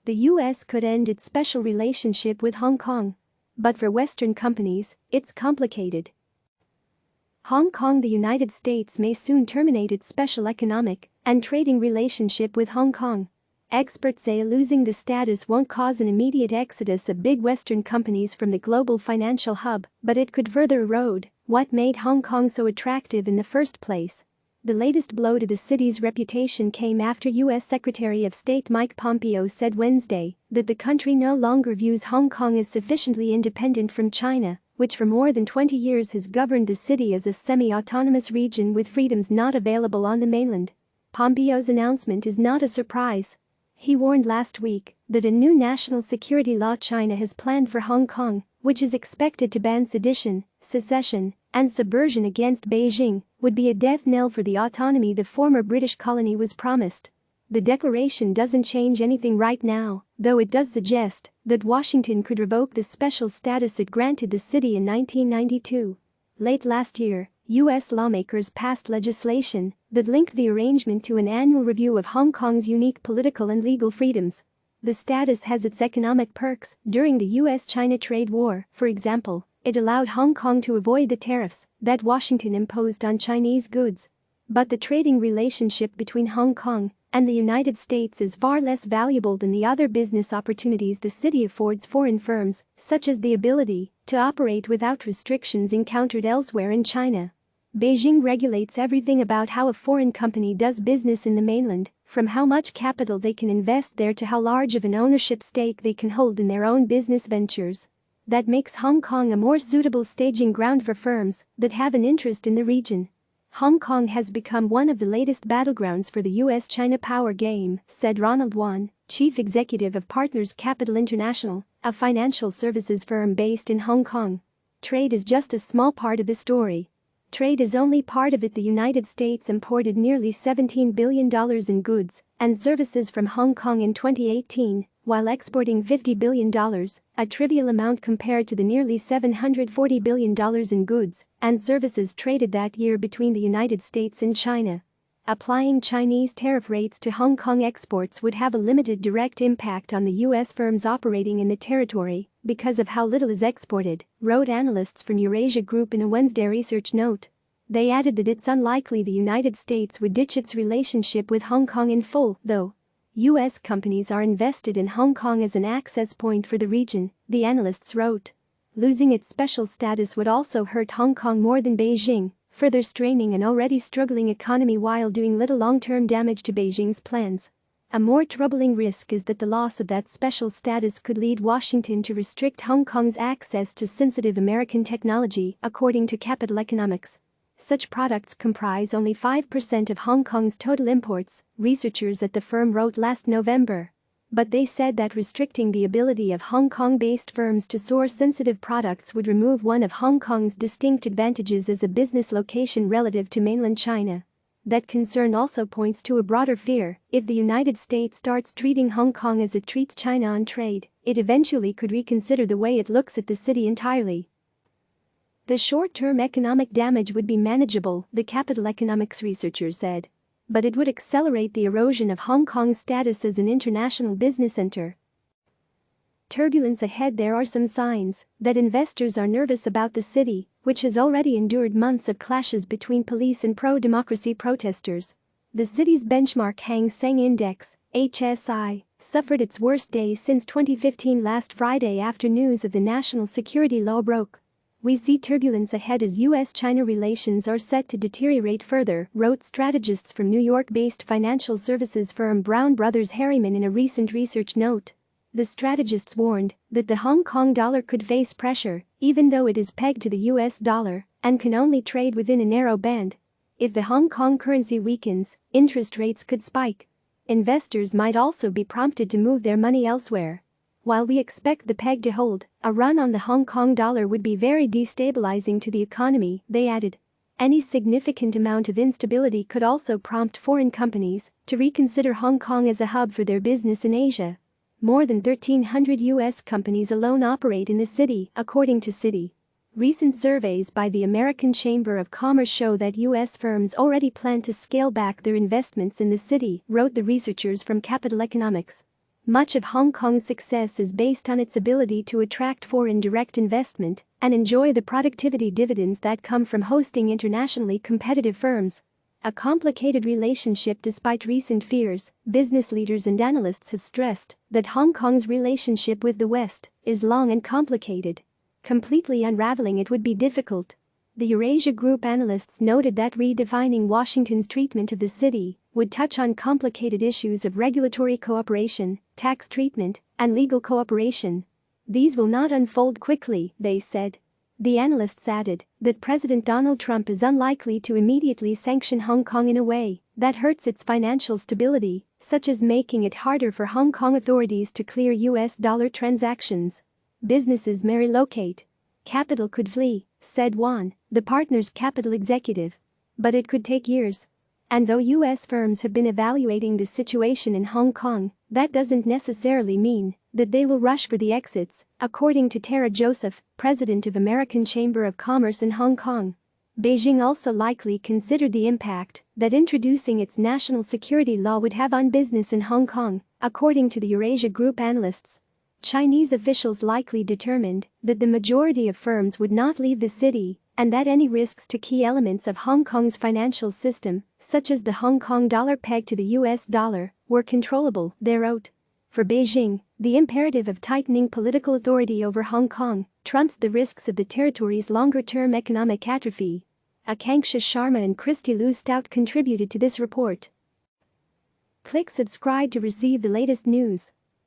The US could end its special relationship with Hong Kong. But for Western companies, it's complicated. Hong Kong. The United States may soon terminate its special economic and trading relationship with Hong Kong. Experts say losing the status won't cause an immediate exodus of big Western companies from the global financial hub, but it could further erode what made Hong Kong so attractive in the first place. The latest blow to the city's reputation came after U.S. Secretary of State Mike Pompeo said Wednesday that the country no longer views Hong Kong as sufficiently independent from China, which for more than 20 years has governed the city as a semi-autonomous region with freedoms not available on the mainland. Pompeo's announcement is not a surprise. He warned last week that a new national security law China has planned for Hong Kong, which is expected to ban sedition, secession, and subversion against Beijing, would be a death knell for the autonomy the former British colony was promised. The declaration doesn't change anything right now, though it does suggest that Washington could revoke the special status it granted the city in 1992. Late last year, U.S. lawmakers passed legislation that linked the arrangement to an annual review of Hong Kong's unique political and legal freedoms. The status has its economic perks. During the U.S.-China trade war, for example, it allowed Hong Kong to avoid the tariffs that Washington imposed on Chinese goods. But the trading relationship between Hong Kong and the United States is far less valuable than the other business opportunities the city affords foreign firms, such as the ability to operate without restrictions encountered elsewhere in China. Beijing regulates everything about how a foreign company does business in the mainland, from how much capital they can invest there to how large of an ownership stake they can hold in their own business ventures. That makes Hong Kong a more suitable staging ground for firms that have an interest in the region. Hong Kong has become one of the latest battlegrounds for the US-China power game, said Ronald Wan, chief executive of Partners Capital International, a financial services firm based in Hong Kong. Trade is just a small part of the story. Trade is only part of it. The United States imported nearly $17 billion in goods and services from Hong Kong in 2018, while exporting $50 billion, a trivial amount compared to the nearly $740 billion in goods and services traded that year between the United States and China. Applying Chinese tariff rates to Hong Kong exports would have a limited direct impact on the U.S. firms operating in the territory because of how little is exported, wrote analysts from Eurasia Group in a Wednesday research note. They added that it's unlikely the United States would ditch its relationship with Hong Kong in full, though. U.S. companies are invested in Hong Kong as an access point for the region, the analysts wrote. Losing its special status would also hurt Hong Kong more than Beijing, further straining an already struggling economy while doing little long-term damage to Beijing's plans. A more troubling risk is that the loss of that special status could lead Washington to restrict Hong Kong's access to sensitive American technology, according to Capital Economics. Such products comprise only 5% of Hong Kong's total imports, researchers at the firm wrote last November. But they said that restricting the ability of Hong Kong-based firms to source sensitive products would remove one of Hong Kong's distinct advantages as a business location relative to mainland China. That concern also points to a broader fear: if the United States starts treating Hong Kong as it treats China on trade, it eventually could reconsider the way it looks at the city entirely. The short-term economic damage would be manageable, the Capital Economics researchers said. But it would accelerate the erosion of Hong Kong's status as an international business center. Turbulence ahead. There are some signs that investors are nervous about the city, which has already endured months of clashes between police and pro-democracy protesters. The city's benchmark Hang Seng Index, HSI, suffered its worst day since 2015 last Friday after news of the national security law broke. We see turbulence ahead as U.S.-China relations are set to deteriorate further, wrote strategists from New York-based financial services firm Brown Brothers Harriman in a recent research note. The strategists warned that the Hong Kong dollar could face pressure, even though it is pegged to the U.S. dollar and can only trade within a narrow band. If the Hong Kong currency weakens, interest rates could spike. Investors might also be prompted to move their money elsewhere. While we expect the peg to hold, a run on the Hong Kong dollar would be very destabilizing to the economy, they added. Any significant amount of instability could also prompt foreign companies to reconsider Hong Kong as a hub for their business in Asia. More than 1,300 U.S. companies alone operate in the city, according to Citi. Recent surveys by the American Chamber of Commerce show that U.S. firms already plan to scale back their investments in the city, wrote the researchers from Capital Economics. Much of Hong Kong's success is based on its ability to attract foreign direct investment and enjoy the productivity dividends that come from hosting internationally competitive firms. A complicated relationship. Despite recent fears, business leaders and analysts have stressed that Hong Kong's relationship with the West is long and complicated. Completely unraveling it would be difficult. The Eurasia Group analysts noted that redefining Washington's treatment of the city would touch on complicated issues of regulatory cooperation, tax treatment, and legal cooperation. These will not unfold quickly, they said. The analysts added that President Donald Trump is unlikely to immediately sanction Hong Kong in a way that hurts its financial stability, such as making it harder for Hong Kong authorities to clear US dollar transactions. Businesses may relocate. Capital could flee, said Wan, the partner's capital executive. But it could take years. And though US firms have been evaluating the situation in Hong Kong, that doesn't necessarily mean that they will rush for the exits, according to Tara Joseph, president of American Chamber of Commerce in Hong Kong. Beijing also likely considered the impact that introducing its national security law would have on business in Hong Kong, according to the Eurasia Group analysts. Chinese officials likely determined that the majority of firms would not leave the city and that any risks to key elements of Hong Kong's financial system, such as the Hong Kong dollar pegged to the US dollar, were controllable, they wrote. For Beijing, the imperative of tightening political authority over Hong Kong trumps the risks of the territory's longer-term economic atrophy. Akanksha Sharma and Christy Lou Stout contributed to this report. Click subscribe to receive the latest news.